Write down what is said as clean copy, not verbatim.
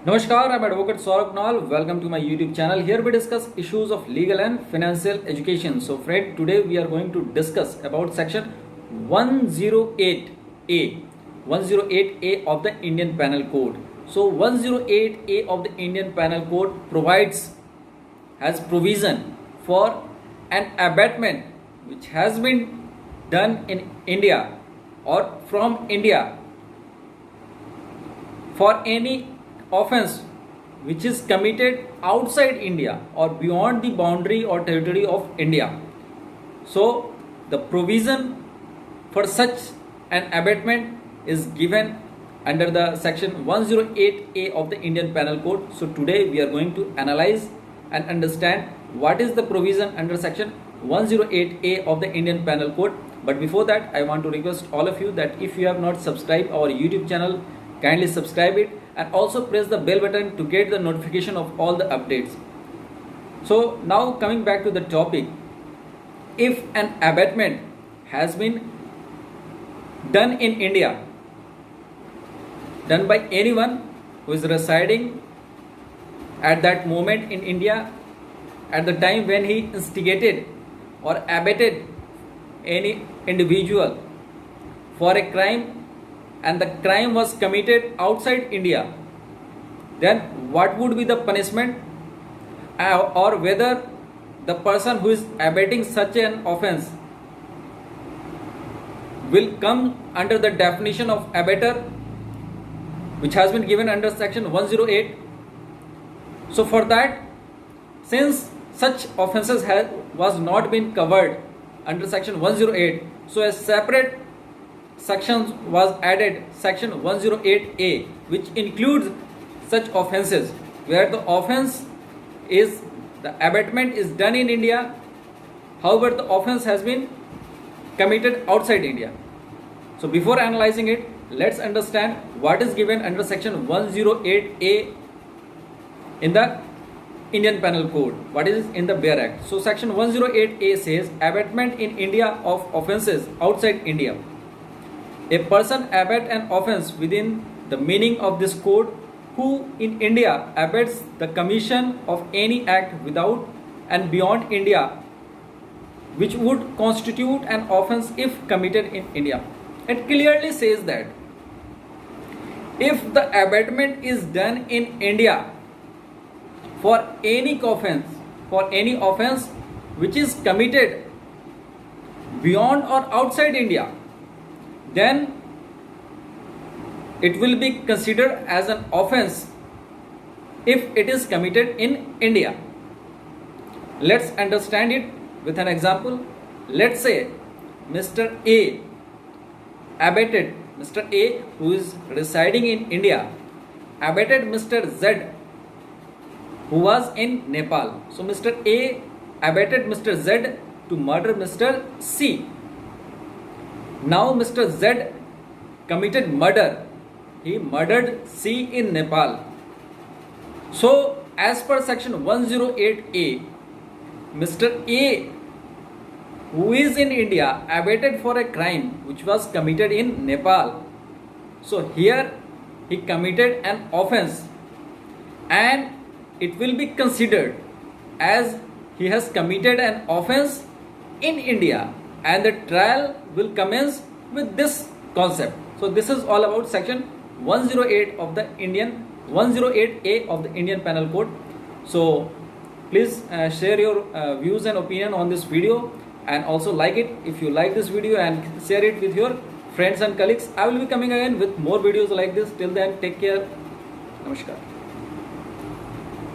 Namaskar, I'm Advocate Saurabh Nal. Welcome to my YouTube channel. Here we discuss issues of legal and financial education. So, friend, today we are going to discuss about section 108A, 108A of the Indian Penal Code. So, 108A of the Indian Penal Code has provision for an abatement which has been done in India or from India for any offense which is committed outside India or beyond the boundary or territory of India. So the provision for such an abatement is given under the section 108A of the Indian Penal Code. So today we are going to analyze and understand what is the provision under section 108A of the Indian Penal Code. But before that, I want to request all of you that if you have not subscribed our YouTube channel, kindly subscribe it and also press the bell button to get the notification of all the updates. So now coming back to the topic, if an abatement has been done in India, done by anyone who is residing at that moment in India, at the time when he instigated or abated any individual for a crime, and the crime was committed outside India, then what would be the punishment, or whether the person who is abating such an offense will come under the definition of abater which has been given under section 108. So for that, since such offenses was not been covered under section 108, so a separate section was added, section 108A, which includes such offenses where the offense is, the abatement is done in India, however the offense has been committed outside India. So before analyzing it, let's understand what is given under section 108A in the Indian Penal Code, what is in the Bare Act. So section 108A says abatement in India of offenses outside India. A person abet an offense within the meaning of this code who in India abets the commission of any act without and beyond India which would constitute an offense if committed in India. It clearly says that if the abatement is done in India for any offense which is committed beyond or outside India, then it will be considered as an offense if it is committed in India. Let's understand it with an example. Let's say Mr. A abated, Mr. A who is residing in India abated Mr. Z who was in Nepal. So Mr. A abated Mr. Z to murder Mr. C. Now Mr. Z committed murder. He murdered C in Nepal. So as per section 108A, Mr. A who is in India abated for a crime which was committed in Nepal. So here he committed an offense and it will be considered as he has committed an offense in India, and the trial will commence with this concept. So this is all about section 108A of the Indian Penal Code. So please share your views and opinion on this video, and also like it if you like this video, and share it with your friends and colleagues. I will be coming again with more videos like this. Till then, take care. Namaskar.